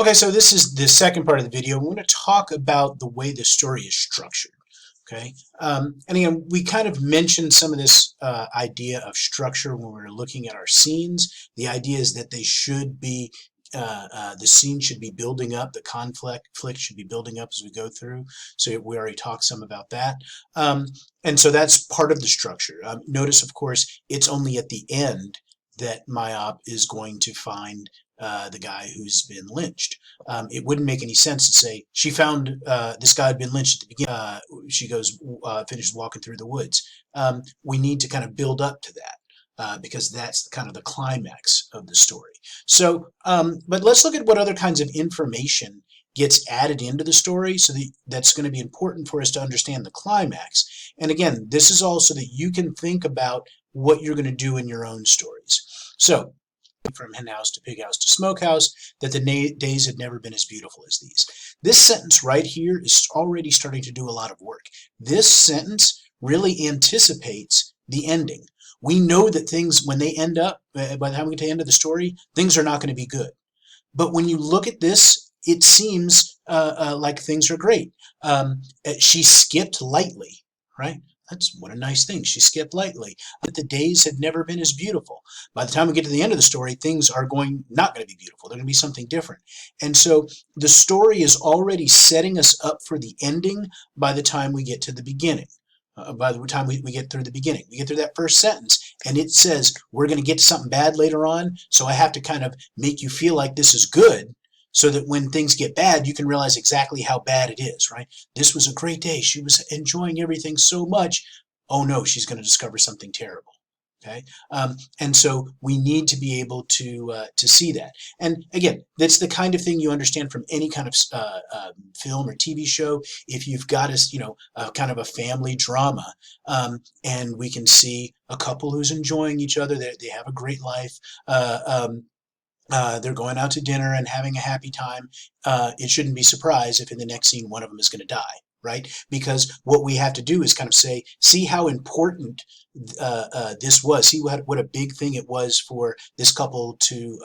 Okay, so this is the second part of the video. We're going to talk about the way the story is structured. Okay, and again, we kind of mentioned some of this idea of structure when we were looking at our scenes. The idea is that they should be, the scene should be building up, the conflict should be building up as we go through. So we already talked some about that. And so that's part of the structure. Notice, of course, it's only at the end that Mayab is going to find the guy who's been lynched. It wouldn't make any sense to say she found this guy had been lynched at the beginning. She goes, finishes walking through the woods. We need to kind of build up to that. Because that's kind of the climax of the story. So, but let's look at what other kinds of information gets added into the story, so that's going to be important for us to understand the climax. And again, this is also that you can think about what you're going to do in your own stories. So, from hen house to pig house to smokehouse, that the days had never been as beautiful as these. This sentence right here is already starting to do a lot of work. This sentence really anticipates the ending. We know that things, when they end up, by the time we get to the end of the story, things are not going to be good. But when you look at this, it seems like things are great. She skipped lightly, right? That's what a nice thing. She skipped lightly. But the days had never been as beautiful. By the time we get to the end of the story, things are not going to be beautiful. They're going to be something different. And so the story is already setting us up for the ending by the time we get to the beginning. By the time we get through the beginning, we get through that first sentence, and it says we're going to get to something bad later on, so I have to kind of make you feel like this is good, so that when things get bad, you can realize exactly how bad it is, right? This was a great day. She was enjoying everything so much. Oh no, she's going to discover something terrible. Okay, and so we need to be able to see that. And again, that's the kind of thing you understand from any kind of film or TV show. If you've got a kind of a family drama, and we can see a couple who's enjoying each other, they have a great life. They're going out to dinner and having a happy time. It shouldn't be surprised if in the next scene one of them is going to die, right? Because what we have to do is kind of say, see how important this was. See what a big thing it was for this couple to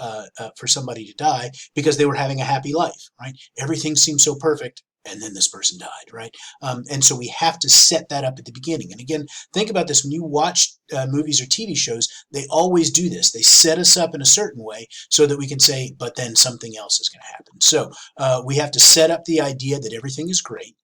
for somebody to die because they were having a happy life, right? Everything seemed so perfect. And then this person died, right? And so we have to set that up at the beginning. And again, think about this. When you watch movies or TV shows, they always do this. They set us up in a certain way so that we can say, but then something else is going to happen. So we have to set up the idea that everything is great.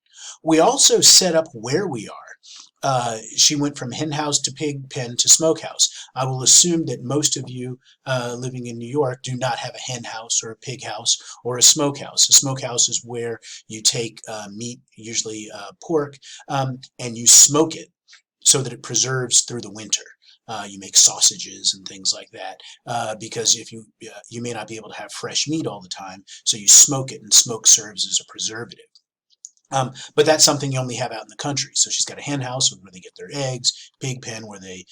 We also set up where we are. She went from hen house to pig pen to smokehouse. I will assume that most of you living in New York do not have a hen house or a pig house or a smokehouse. A smokehouse is where you take meat, usually pork, and you smoke it so that it preserves through the winter. You make sausages and things like that because if you may not be able to have fresh meat all the time, so you smoke it, and smoke serves as a preservative. But that's something you only have out in the country. So she's got a hen house where they get their eggs, pig pen where they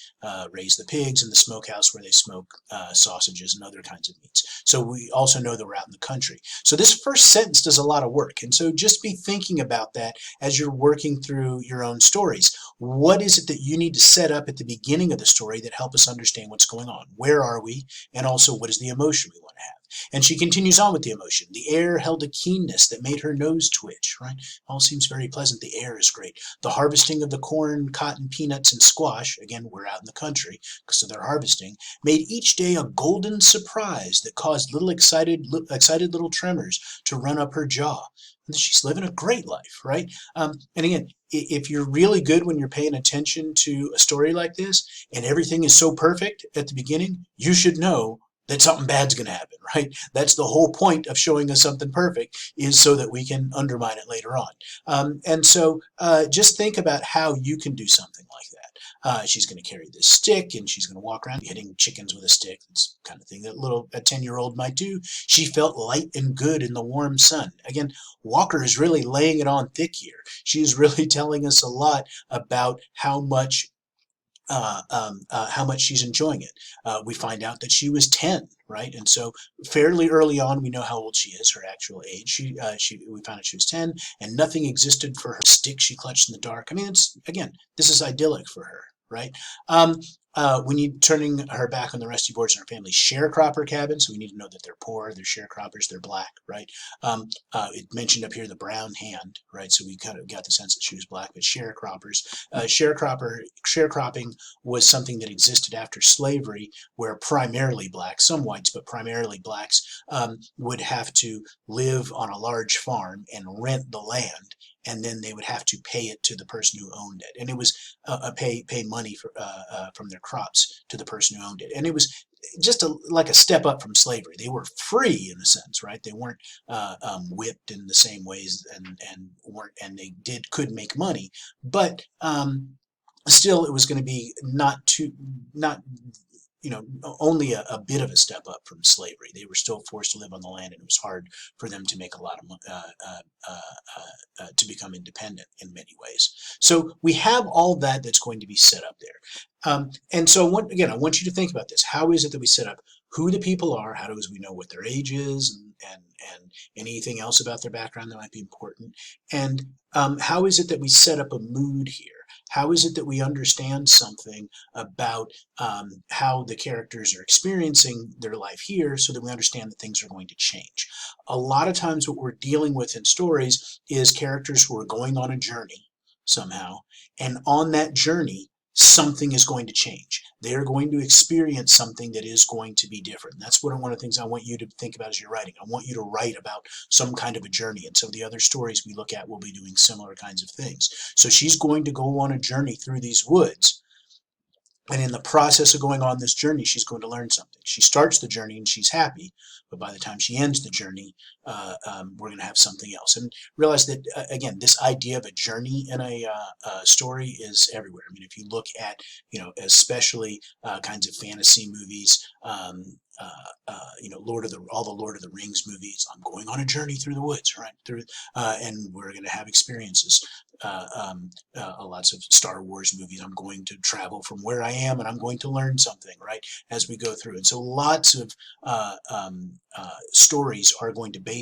raise the pigs, and the smokehouse where they smoke sausages and other kinds of meats. So we also know that we're out in the country. So this first sentence does a lot of work. And so just be thinking about that as you're working through your own stories. What is it that you need to set up at the beginning of the story that help us understand what's going on? Where are we? And also, what is the emotion we want to have? And she continues on with the emotion. The air held a keenness that made her nose twitch, right? All seems very pleasant. The air is great. The harvesting of the corn, cotton, peanuts, and squash, again, we're out in the country, so they're harvesting, made each day a golden surprise that caused little excited little tremors to run up her jaw. And she's living a great life, right? And again, if you're really good when you're paying attention to a story like this, and everything is so perfect at the beginning, you should know that something bad's going to happen, right? That's the whole point of showing us something perfect, is so that we can undermine it later on. And so just think about how you can do something like that. She's going to carry this stick, and she's going to walk around hitting chickens with a stick. It's the kind of thing that a 10-year-old might do. She felt light and good in the warm sun. Again, Walker is really laying it on thick here. She is really telling us a lot about how much she's enjoying it. We find out that she was 10, right? And so fairly early on, we know how old she is, her actual age. We found out she was 10, and nothing existed for her stick she clutched in the dark. I mean, this is idyllic for her, right? We need turning her back on the Rusty Boards and her family's sharecropper cabin. So we need to know that they're poor, they're sharecroppers, they're black, right? It mentioned up here the brown hand, right? So we kind of got the sense that she was black, but sharecroppers. Sharecropping was something that existed after slavery, where primarily blacks, some whites, but primarily blacks, would have to live on a large farm and rent the land, and then they would have to pay it to the person who owned it, and it was pay money from their crops to the person who owned it, and it was just like a step up from slavery. They were free in a sense, right? They weren't whipped in the same ways, and weren't, and they could make money, but still, it was going to be not only a bit of a step up from slavery. They were still forced to live on the land, and it was hard for them to make a lot of to become independent in many ways. So we have all that that's going to be set up there. And so again, I want you to think about this. How is it that we set up who the people are? How do we know what their age is, and anything else about their background that might be important? And how is it that we set up a mood here? How is it that we understand something about how the characters are experiencing their life here, so that we understand that things are going to change? A lot of times what we're dealing with in stories is characters who are going on a journey somehow, and on that journey something is going to change. They're going to experience something that is going to be different. And that's one of the things I want you to think about as you're writing. I want you to write about some kind of a journey, and some of the other stories we look at will be doing similar kinds of things. So she's going to go on a journey through these woods, and in the process of going on this journey, she's going to learn something. She starts the journey and she's happy, but by the time she ends the journey, we're going to have something else. And realize that, again, this idea of a journey in a story is everywhere. I mean, if you look at, especially kinds of fantasy movies, all the Lord of the Rings movies, I'm going on a journey through the woods, right? And we're going to have experiences. Lots of Star Wars movies, I'm going to travel from where I am, and I'm going to learn something, right, as we go through. And so lots of stories are going to be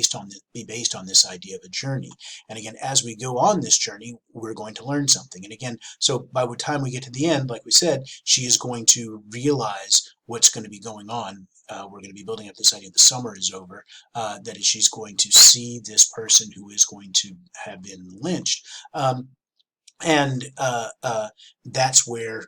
based on this idea of a journey. And again, as we go on this journey, we're going to learn something. And again, so by the time we get to the end, like we said, she is going to realize what's going to be going on. We're going to be building up this idea the summer is over, that is, she's going to see this person who is going to have been lynched. And that's where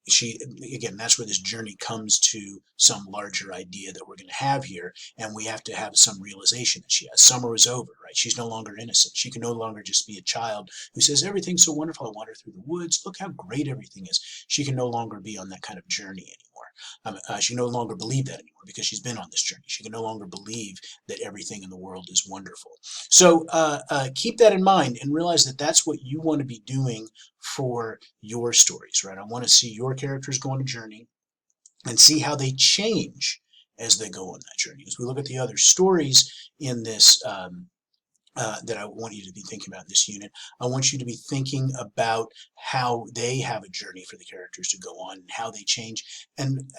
that's where this journey comes to some larger idea that we're going to have here, and we have to have some realization that she has. Summer is over, right? She's no longer innocent. She can no longer just be a child who says, everything's so wonderful, I wander through the woods, look how great everything is. She can no longer be on that kind of journey anymore. She no longer believe that anymore, because she's been on this journey. She can no longer believe that everything in the world is wonderful. So keep that in mind, and realize that that's what you want to be doing for your stories, right? I want to see your characters go on a journey and see how they change as they go on that journey. As we look at the other stories in this that I want you to be thinking about in this unit, I want you to be thinking about how they have a journey for the characters to go on, and how they change. And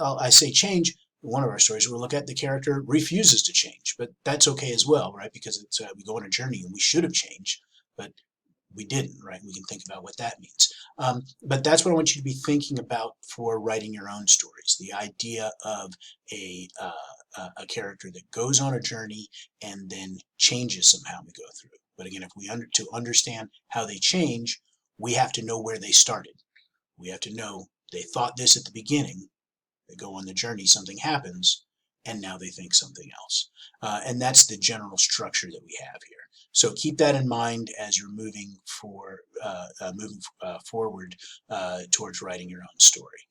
I say change. One of our stories, we'll look at the character refuses to change, but that's okay as well, right? Because it's we go on a journey and we should have changed, but we didn't, right? We can think about what that means. But that's what I want you to be thinking about for writing your own stories. The idea of a character that goes on a journey and then changes somehow we go through. But again, if we to understand how they change, we have to know where they started. We have to know they thought this at the beginning. They go on the journey, something happens, and now they think something else. And that's the general structure that we have here. So keep that in mind as you're moving forward towards writing your own story.